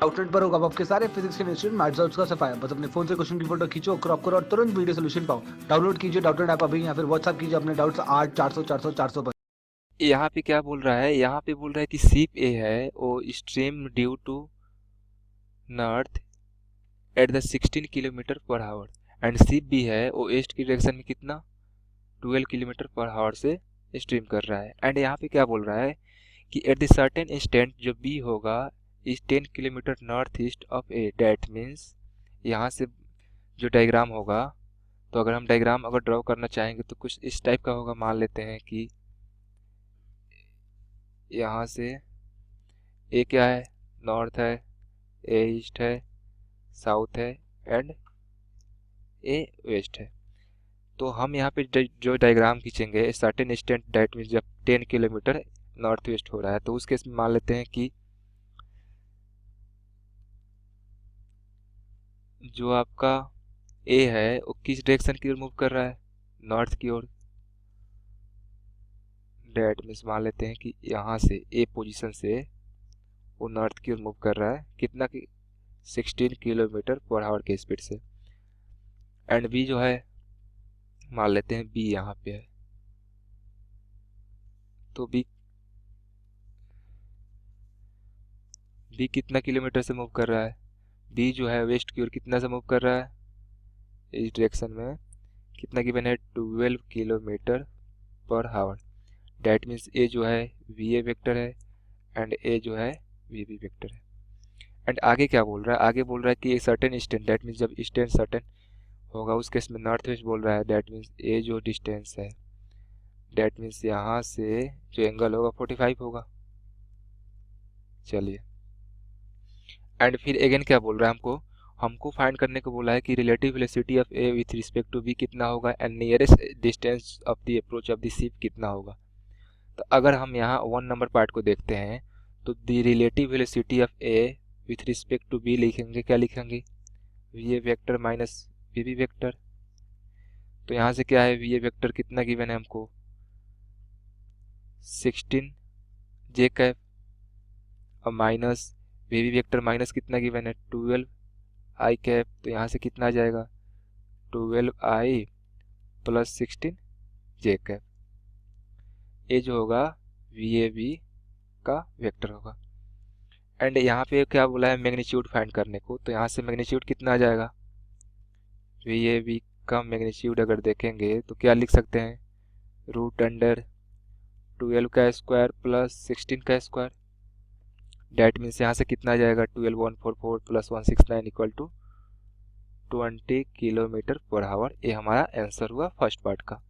Outlet पर होगा आपके सारे फिजिक्स के इंस्टीट्यूट मैथ्स का सफाया। बस अपने फोन से क्वेश्चन की फोटो खींचो, क्रॉप करो और तुरंत वीडियो सोल्यूशन पाओ। डाउनलोड कीजिए डाउटनेट ऐप अभी या फिर व्हाट्सएप कीजिए अपने डाउट्स 8 400 400 400 पर। यहाँ पे क्या बोल रहा है, यहाँ पे बोल रहा है कि शिप ए है वो stream due to north at the 16 kilometre per hour and ship B है वो ईस्ट की डायरेक्शन में कितना 12 किलोमीटर पर आवर से स्ट्रीम कर रहा है। एंड यहाँ पे क्या बोल रहा है कि एट द सर्टेन इंस्टेंट जो बी होगा is 10 kilometre north east of A. That means यहाँ से जो डायग्राम होगा, तो अगर हम डायग्राम अगर ड्रॉ करना चाहेंगे तो कुछ इस टाइप का होगा। मान लेते हैं कि यहाँ से ए क्या है, नॉर्थ है, ए ईस्ट है, साउथ है एंड ए वेस्ट है। तो हम यहाँ पे जो डायग्राम खींचेंगे सर्टेन इंस्टेंट डेट मीन्स जब 10 किलोमीटर नॉर्थ वेस्ट हो रहा है, तो उस केस में मान लेते हैं कि जो आपका ए है वो किस डायरेक्शन की ओर मूव कर रहा है, नॉर्थ की ओर। डेट मीन्स मान लेते हैं कि यहाँ से ए पोजीशन से वो नॉर्थ की ओर मूव कर रहा है कितना की 16 किलोमीटर पर आवर के स्पीड से। एंड बी जो है मान लेते हैं बी यहाँ पे है, तो बी कितना किलोमीटर से मूव कर रहा है, बी जो है वेस्ट की ओर कितना से मूव कर रहा है, इस डायरेक्शन में कितना गिवन है 12 kilometre per our. That means ए जो है वी ए वेक्टर है एंड ए जो है वी बी वेक्टर है। एंड आगे क्या बोल रहा है, आगे बोल रहा है कि एक सर्टेन इंस्टेंट, डैट मीन्स जब इंस्टेंट सर्टेन होगा उस केस में नॉर्थ वेस्ट बोल रहा है। डैट मीन्स ए जो डिस्टेंस है, डैट मीन्स यहाँ से जो एंगल होगा 45 होगा। चलिए, एंड फिर अगेन क्या बोल रहा है, हमको फाइंड करने को बोला है कि relative velocity of A with respect to B कितना होगा and nearest distance of the approach of the ship कितना होगा। तो अगर हम यहाँ 1 नंबर पार्ट को देखते हैं तो the relative velocity of A with respect to B लिखेंगे, क्या लिखेंगे, V A vector minus V B vector. तो यहाँ से क्या है, वी ए वेक्टर कितना गिवन है हमको 16 जे कैप और minus V B vector minus कितना गिवन है 12 आई कैप। तो यहाँ से कितना आ जाएगा 12 आई प्लस 16 जे कैप। ये जो होगा वी ए बी का वेक्टर होगा। एंड यहाँ पे क्या बोला है मैग्नीट्यूड फाइंड करने को, तो यहाँ से मैग्नीट्यूड कितना आ जाएगा, वी ए बी का मैग्नीट्यूड अगर देखेंगे तो क्या लिख सकते हैं, रूट अंडर 12 का स्क्वायर प्लस 16 का स्क्वायर। डैट मीन्स यहाँ से कितना आ जाएगा 12144 plus 169 equal to 20 kilometre per hour. ये हमारा आंसर हुआ फर्स्ट पार्ट का।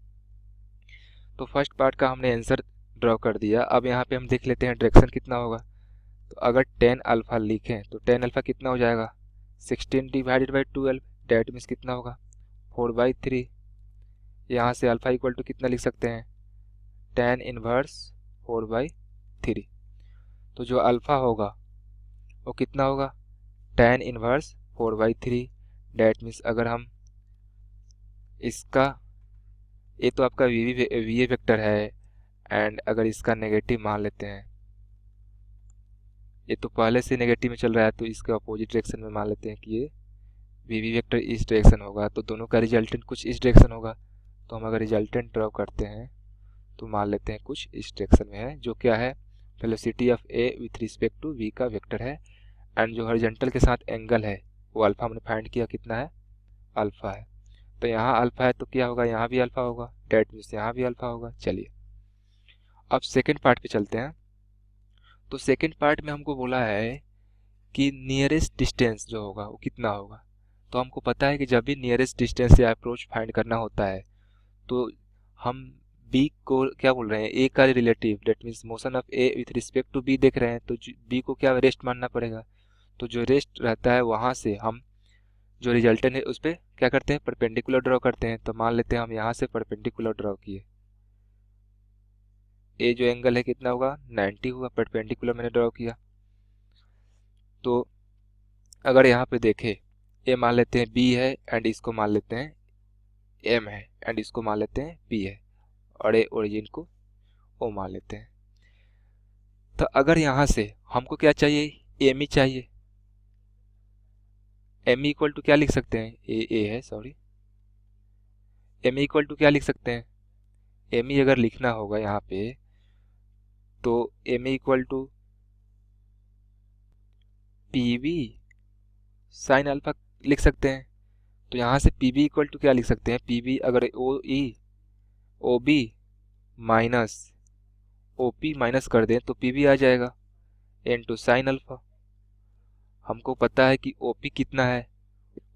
तो फर्स्ट पार्ट का हमने आंसर ड्रॉ कर दिया। अब यहाँ पे हम देख लेते हैं डायरेक्शन कितना होगा। तो अगर 10 अल्फा लिखें तो 10 अल्फा कितना हो जाएगा 16 डिवाइडेड बाई 12, डैट मीन्स कितना होगा 4/3। यहाँ से अल्फा इक्वल टू कितना लिख सकते हैं 10 इनवर्स 4/3। तो जो अल्फा होगा वो कितना होगा 10 इनवर्स 4/3। डैट मीन्स अगर हम इसका, ये तो आपका वी ए वेक्टर है एंड अगर इसका नेगेटिव मान लेते हैं, ये तो पहले से नेगेटिव में चल रहा है तो इसके अपोजिट डायरेक्शन में मान लेते हैं कि ये वी बी वेक्टर इस डायरेक्शन होगा, तो दोनों का रिजल्टेंट कुछ इस डायरेक्शन होगा। तो हम अगर रिजल्टेंट ड्रॉ करते हैं तो मान लेते हैं कुछ इस डायरेक्शन में है, जो क्या है velocity of A with respect to V का वेक्टर है एंड जो हॉरिजॉन्टल के साथ एंगल है वो अल्फा हमने फाइंड किया कितना है, अल्फा है। तो यहाँ अल्फा है तो क्या होगा, यहाँ भी अल्फा होगा, डेट मीन्स यहाँ भी अल्फा होगा। चलिए अब सेकेंड पार्ट पे चलते हैं। तो सेकेंड पार्ट में हमको बोला है कि नियरेस्ट डिस्टेंस जो होगा वो कितना होगा। तो हमको पता है कि जब भी नियरेस्ट डिस्टेंस या अप्रोच फाइंड करना होता है तो हम बी को क्या बोल रहे हैं, ए का relative that means motion of A with respect to B देख रहे हैं, तो बी को क्या रेस्ट मानना पड़ेगा। तो जो रेस्ट रहता है वहाँ से हम जो रिजल्टेंट है उस पर क्या करते हैं परपेंडिकुलर ड्रॉ करते हैं। तो मान लेते हैं हम यहाँ से परपेंडिकुलर ड्रॉ किए, ए जो एंगल है कितना होगा 90 हुआ, परपेंडिकुलर मैंने ड्रॉ किया। तो अगर यहाँ पे देखें ए मान लेते हैं बी है एंड इसको मान लेते हैं एम है एंड इसको मान लेते हैं पी है और ए ओरिजिन को ओ मान लेते हैं। तो अगर यहाँ से हमको क्या चाहिए एम ही चाहिए, एम इक्वल टू क्या लिख सकते हैं, ए है सॉरी, एम इक्वल टू क्या लिख सकते हैं, एम ई अगर लिखना होगा यहाँ पे तो M equal to P V sine alpha लिख सकते हैं। तो यहाँ से पी बी इक्वल टू क्या लिख सकते हैं, पी बी अगर O B minus O P minus कर दें तो पी बी आ जाएगा इन टू साइन अल्फा। हमको पता है कि ओ पी कितना है,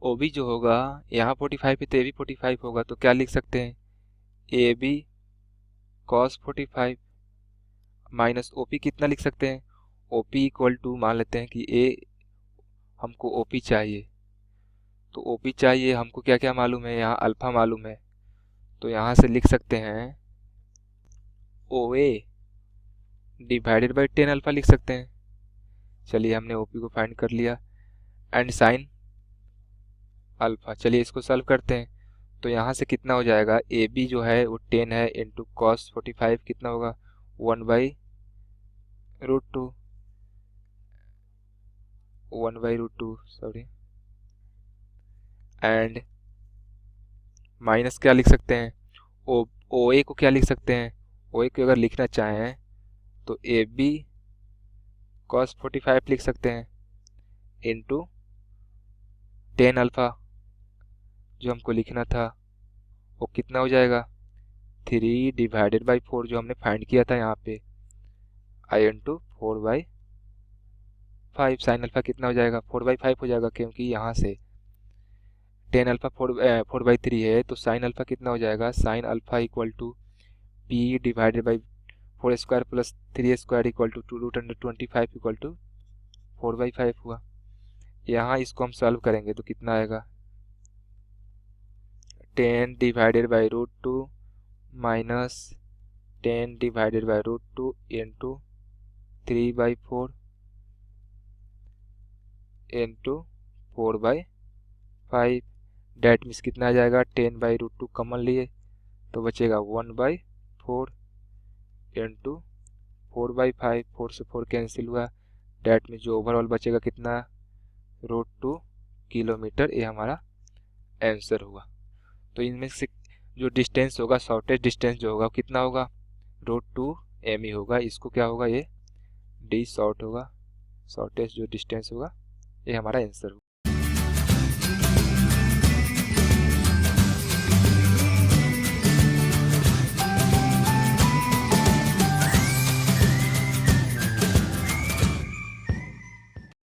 ओ बी जो होगा यहाँ 45 है तो ए बी 45 होगा, तो क्या लिख सकते हैं, A B cos 45 minus O P कितना लिख सकते हैं, ओ पी इक्वल टू मान लेते हैं कि ए, हमको ओ पी चाहिए, तो ओ पी चाहिए, हमको क्या क्या मालूम है, यहाँ अल्फा मालूम है, तो यहाँ से लिख सकते हैं ओ ए डिवाइडेड बाई 10 अल्फा लिख सकते हैं। चलिए हमने ओ पी को फाइंड कर लिया एंड साइन अल्फा। चलिए इसको सॉल्व करते हैं। तो यहाँ से कितना हो जाएगा, ए बी जो है वो 10 है इंटू कॉस 45 कितना होगा 1/√2 सॉरी, एंड माइनस क्या लिख सकते हैं, ओ ए को क्या लिख सकते हैं, ओ ए को अगर लिखना चाहें तो ए बी कॉस 45 लिख सकते हैं इंटू 10 अल्फा जो हमको लिखना था वो कितना हो जाएगा 3/4 जो हमने फाइंड किया था यहाँ पे आई इंटू 4/5 साइन अल्फा कितना हो जाएगा 4/5 हो जाएगा, क्योंकि यहाँ से 10 अल्फा 4/3 है, तो साइन अल्फा कितना हो जाएगा, sine alpha equal to P divided by 4 square plus 3 square equal to 2√25 equal to 4/5 हुआ। यहाँ इसको हम सॉल्व करेंगे तो कितना आएगा 10/√2 minus 10/√2 into 3/4 into 4/5 that means कितना आ जाएगा 10/√2 कॉमन लिए तो बचेगा 1/4 इंटू 4/5, 4 से 4 कैंसिल हुआ, डेट मीन्स जो ओवरऑल बचेगा कितना √2 किलोमीटर, ये हमारा आंसर हुआ। तो इनमें से जो डिस्टेंस होगा, शॉर्टेस्ट डिस्टेंस जो होगा कितना होगा √2 एम ई होगा, इसको क्या होगा ये डी शॉर्ट होगा, शॉर्टेस्ट जो डिस्टेंस होगा ये हमारा आंसर होगा।